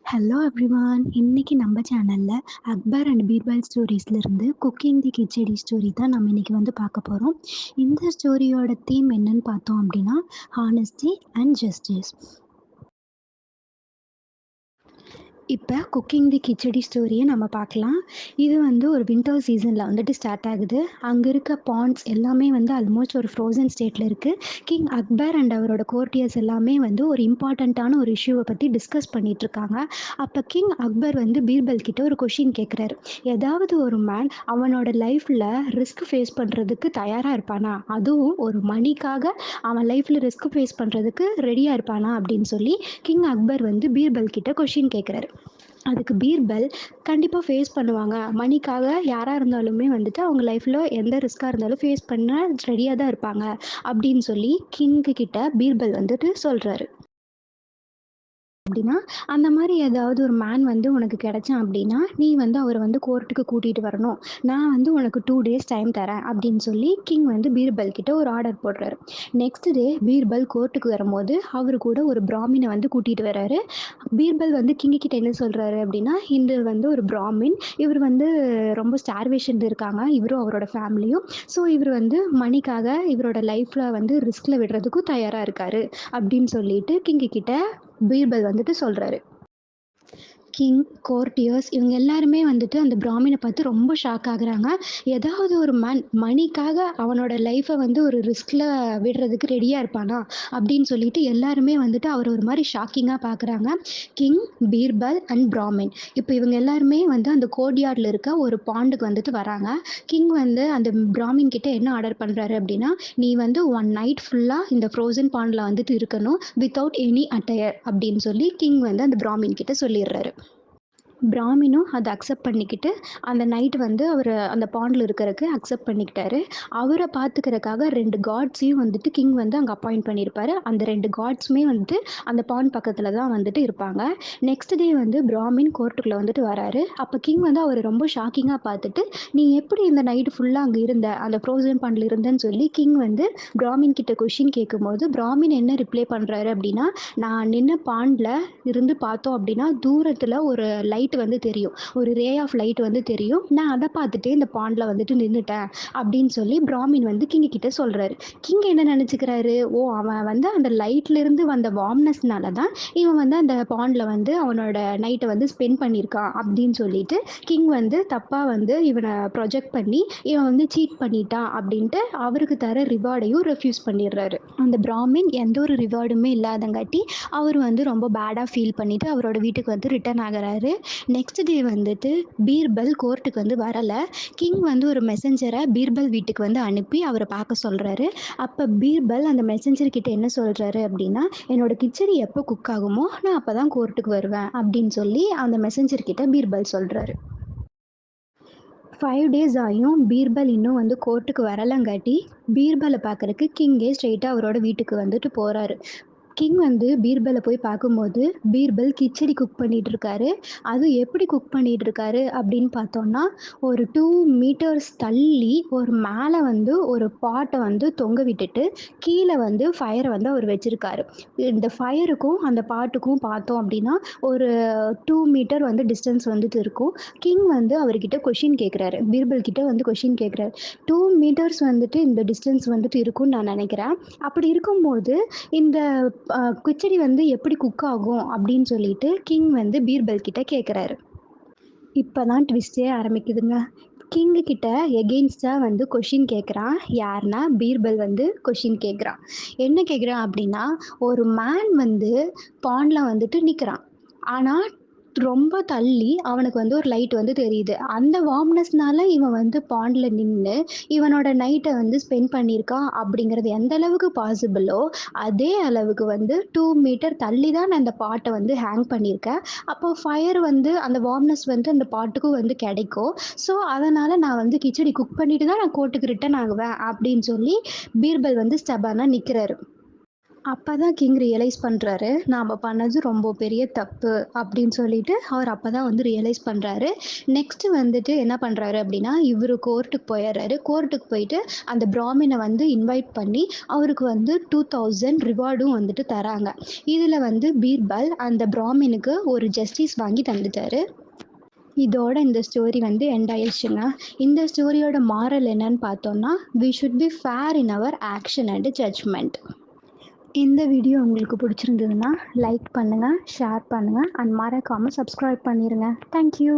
Hello everyone. இன்னைக்கு நம்ம சேனல்ல அக்பர் அண்ட் பீர்பால் ஸ்டோரீஸ்லேருந்து குக்கிங் தி கிச்சடி ஸ்டோரி தான் நம்ம இன்னைக்கு வந்து பார்க்க போகிறோம். இந்த ஸ்டோரியோட தீம் என்னன்னு பார்த்தோம் அப்படின்னா ஹானஸ்டி அண்ட் ஜஸ்டிஸ். இப்போ குக்கிங் தி கிச்சடி ஸ்டோரியை நம்ம பார்க்கலாம். இது வந்து ஒரு வின்டர் சீசனில் வந்துட்டு ஸ்டார்ட் ஆகுது. அங்கே இருக்க பாண்ட்ஸ் எல்லாமே வந்து ஆல்மோஸ்ட் ஒரு ஃப்ரோசன் ஸ்டேட்டில் இருக்குது. கிங் அக்பர் அண்ட் அவரோட கோர்ட்டியர்ஸ் எல்லாமே வந்து ஒரு இம்பார்ட்டண்ட்டான ஒரு இஷ்யூவை பற்றி டிஸ்கஸ் பண்ணிகிட்ருக்காங்க. அப்போ கிங் அக்பர் வந்து பீர்பல் கிட்ட ஒரு கொஷின் கேட்குறாரு. ஏதாவது ஒரு மேன் அவனோட லைஃப்பில் ரிஸ்க் ஃபேஸ் பண்ணுறதுக்கு தயாராக இருப்பானா, அதுவும் ஒரு மணிக்காக அவன் லைஃப்பில் ரிஸ்க் ஃபேஸ் பண்ணுறதுக்கு ரெடியாக இருப்பானா அப்படின்னு சொல்லி கிங் அக்பர் வந்து பீர்பல் கிட்ட கொஷின் கேட்குறாரு. அதுக்கு பீர்பல் கண்டிப்பாக ஃபேஸ் பண்ணுவாங்க. மணிக்காக யாராக இருந்தாலுமே வந்துட்டு அவங்க லைஃப்பில் எந்த ரிஸ்க்காக இருந்தாலும் ஃபேஸ் பண்ண ரெடியாக தான் இருப்பாங்க அப்படின்னு சொல்லி கிங்கு கிட்ட பீர்பல் வந்துட்டு சொல்கிறாரு. அப்படின்னா, அந்த மாரி ஏதாவது ஒரு மேன் வந்து உனக்கு கிடைச்சான் அப்படின்னா, நீ வந்து அவர வந்து கோர்ட்டுக்கு கூட்டிட்டு வரணும். நான் வந்து உனக்கு 2 டேஸ் டைம் தரேன் அப்படின்னு சொல்லி கிங் வந்து பீர்பல் கிட்ட ஒரு ஆர்டர் போடுறாரு. நெக்ஸ்ட் டே பீர்பல் கோர்ட்டுக்கு வரும்போது, அவரு கூட ஒரு பிராமின வந்து கூட்டிட்டு வராரு. பீர்பல் வந்து கிங் கிட்ட என்ன சொல்றாரு அப்படின்னா, இது வந்து ஒரு பிராமின். இவர் வந்து ரொம்ப ஸ்டார்வேஷன்ல இருக்காங்க. இவரும் அவரோட ஃபேமிலியும். ஸோ இவர் வந்து மணிக்காக இவரோட லைஃப்ல வந்து ரிஸ்க்ல விடுறதுக்கும் தயாரா இருக்காரு அப்படின்னு சொல்லிட்டு கிங் கிட்ட பீர்பல் வந்துட்டு சொல்றாரு. கிங், கோர்ட்டியர்ஸ் இவங்க எல்லாருமே வந்துட்டு அந்த பிராமினை பார்த்து ரொம்ப ஷாக் ஆகுறாங்க. ஏதாவது ஒரு மேன் மணிக்காக அவனோட லைஃப்பை வந்து ஒரு ரிஸ்கில் விடுறதுக்கு ரெடியாக இருப்பானா அப்படின்னு சொல்லிட்டு எல்லாருமே வந்துட்டு அவர் ஒரு மாதிரி ஷாக்கிங்காக பார்க்குறாங்க. கிங், பீர்பல் அண்ட் பிராமின் இப்போ இவங்க எல்லாருமே வந்து அந்த கோர்ட்யார்டில் இருக்க ஒரு பாண்டுக்கு வந்துட்டு வராங்க. கிங் வந்து அந்த பிராமின் கிட்ட என்ன ஆர்டர் பண்ணுறாரு அப்படின்னா, நீ வந்து 1 நைட் ஃபுல்லாக இந்த ஃப்ரோசன் பாண்டில் வந்துட்டு இருக்கணும் வித்தவுட் எனி அட்டையர் அப்படின்னு சொல்லி கிங் வந்து அந்த பிராமின் கிட்ட சொல்லிடுறாரு. பிராமினும் அதை அக்செப்ட் பண்ணிக்கிட்டு அந்த நைட் வந்து அவர் அந்த பாண்டில் இருக்கிறதுக்கு அக்செப்ட் பண்ணிக்கிட்டாரு. அவரை பார்த்துக்கிறதுக்காக 2 காட்ஸையும் வந்துட்டு கிங் வந்து அங்கே அப்பாயிண்ட் பண்ணியிருப்பாரு. அந்த 2 காட்ஸுமே வந்துட்டு அந்த பாண்ட் பக்கத்தில் தான் வந்துட்டு இருப்பாங்க. நெக்ஸ்ட் டே வந்து பிராமின் கோர்ட்டுக்குள்ளே வந்துட்டு வராரு. அப்போ கிங் வந்து அவர் ரொம்ப ஷாக்கிங்காக பார்த்துட்டு, நீ எப்படி இந்த நைட்டு ஃபுல்லாக அங்கே இருந்த, அந்த ஃப்ரோசன் பாண்டில் இருந்தேன்னு சொல்லி கிங் வந்து பிராமின் கிட்ட கொஷின் கேட்கும்போது பிராமின் என்ன ரிப்ளை பண்ணுறாரு அப்படின்னா, நான் நின்ன பாண்டில் இருந்து பார்த்தோம் அப்படின்னா தூரத்தில் ஒரு லைட் வந்து தெரியும். ஒரு ரே ஆஃப் லைட் வந்து தெரியும். நான் அதை பார்த்துட்டு இந்த பாண்டில் வந்துட்டு நின்றுட்டேன் அப்படின்னு சொல்லி பிராமின் வந்து கிங் கிட்ட சொல்கிறாரு. கிங் என்ன நினச்சிக்கிறாரு, ஓ அவன் வந்து அந்த லைட்லேருந்து வந்த வார்ம்னஸ்னால தான் இவன் வந்து அந்த பாண்டில் வந்து அவனோட நைட்டை வந்து ஸ்பெண்ட் பண்ணியிருக்கான் அப்படின்னு சொல்லிட்டு கிங் வந்து தப்பாக வந்து இவனை ப்ரொஜெக்ட் பண்ணி இவன் வந்து சீட் பண்ணிட்டான் அப்படின்ட்டு அவருக்கு தர ரிவார்டையும் ரெஃப்யூஸ் பண்ணிடுறாரு. அந்த பிராமின் எந்த ஒரு ரிவார்டுமே இல்லாதங்காட்டி அவர் வந்து ரொம்ப பேடாக ஃபீல் பண்ணிவிட்டு அவரோட வீட்டுக்கு வந்து ரிட்டர்ன் ஆகிறாரு. நெக்ஸ்ட் டே வந்துட்டு பீர்பல் கோர்ட்டுக்கு வந்து வரலை. கிங் வந்து ஒரு மெசஞ்சரை பீர்பல் வீட்டுக்கு வந்து அனுப்பி அவரை பார்க்க சொல்கிறாரு. அப்போ பீர்பல் அந்த மெசஞ்சர் கிட்ட என்ன சொல்கிறாரு அப்படின்னா, என்னோட கிச்சடி எப்போ குக் ஆகுமோ நான் அப்போ தான் கோர்ட்டுக்கு வருவேன் அப்படின்னு சொல்லி அந்த மெசஞ்சர் கிட்ட பீர்பல் சொல்கிறாரு. 5 டேஸ் ஆகியும் பீர்பல் இன்னும் வந்து கோர்ட்டுக்கு வரலங்காட்டி பீர்பலை பார்க்குறக்கு கிங்கே ஸ்ட்ரெயிட்டாக அவரோட வீட்டுக்கு வந்துட்டு போகிறாரு. கிங் வந்து பீர்பலை போய் பார்க்கும்போது பீர்பல் கிச்சடி குக் பண்ணிட்டு இருக்காரு. அது எப்படி குக் பண்ணிட்டு இருக்காரு அப்படின்னு பார்த்தோம்னா, ஒரு 2 மீட்டர்ஸ் தள்ளி ஒரு மேலே வந்து ஒரு பாட்டை வந்து தொங்க விட்டுட்டு கீழே வந்து ஃபயரை வந்து அவர் வச்சிருக்காரு. இந்த ஃபயருக்கும் அந்த பாட்டுக்கும் பார்த்தோம் அப்படின்னா ஒரு 2 மீட்டர் வந்து டிஸ்டன்ஸ் வந்துட்டு இருக்கும். கிங் வந்து அவர்கிட்ட கொஷின் கேட்குறாரு. பீர்பல் கிட்ட வந்து கொஷின் கேட்குறாரு. 2 மீட்டர்ஸ் வந்துட்டு இந்த டிஸ்டன்ஸ் வந்துட்டு இருக்கும்னு நான் நினைக்கிறேன். அப்படி இருக்கும்போது இந்த கிச்சடி வந்து எப்படி குக் ஆகும் அப்படின்னு சொல்லிட்டு கிங் வந்து பீர்பல் கிட்ட கேட்குறாரு. இப்போ தான் ட்விஸ்டே ஆரம்பிக்குதுங்க. கிங்கு கிட்ட எகெயின்ஸ்டாக வந்து கொஷின் கேட்குறான். யாருன்னா பீர்பல் வந்து கொஷின் கேட்குறான். என்ன கேட்குறான் அப்படின்னா, ஒரு மேன் வந்து பாண்டில் வந்துட்டு நிற்கிறான். ஆனால் ரொம்ப தள்ளி அவனுக்கு வந்து ஒரு லைட் வந்து தெரியுது. அந்த வார்ம்னஸ்னால இவன் வந்து பாண்டில் நின்று இவனோட நைட்டை வந்து ஸ்பெண்ட் பண்ணியிருக்கான் அப்படிங்கிறது எந்த அளவுக்கு பாசிபிளோ அதே அளவுக்கு வந்து 2 மீட்டர் தள்ளி தான் நான் அந்த பாட்டை வந்து ஹேங் பண்ணியிருக்கேன். அப்போ ஃபயர் வந்து அந்த வார்ம்னஸ் வந்து அந்த பாட்டுக்கும் வந்து கிடைக்கும். ஸோ அதனால் நான் வந்து கிச்சடி குக் பண்ணிட்டு தான் நான் கோர்ட்டுக்கு ரிட்டர்ன் ஆகுவேன் அப்படின்னு சொல்லி பீர்பல் வந்து ஸ்டபானா நிற்கிறாரு. அப்போ தான் கிங் ரியலைஸ் பண்ணுறாரு, நாம் பண்ணது ரொம்ப பெரிய தப்பு அப்படின்னு சொல்லிட்டு அவர் அப்போ தான் வந்து ரியலைஸ் பண்ணுறாரு. நெக்ஸ்ட்டு வந்துட்டு என்ன பண்ணுறாரு அப்படின்னா, இவர் கோர்ட்டுக்கு போயிடுறாரு. கோர்ட்டுக்கு போயிட்டு அந்த பிராமினை வந்து இன்வைட் பண்ணி அவருக்கு வந்து 2000 ரிவார்டும் வந்துட்டு தராங்க. இதில் வந்து பீர்பல் அந்த பிராமினுக்கு ஒரு ஜஸ்டிஸ் வாங்கி தந்துட்டாரு. இதோட இந்த ஸ்டோரி வந்து எண்ட் ஆயிடுச்சுங்க. இந்த ஸ்டோரியோட மாரல் என்னன்னு பார்த்தோம்னா, we should be fair in our action and judgement. இந்த வீடியோ உங்களுக்கு பிடிச்சிருந்ததுன்னா லைக் பண்ணுங்கள், ஷேர் பண்ணுங்கள் அண்ட் மறக்காமல் சப்ஸ்கிரைப் பண்ணிடுங்க. தேங்க்யூ.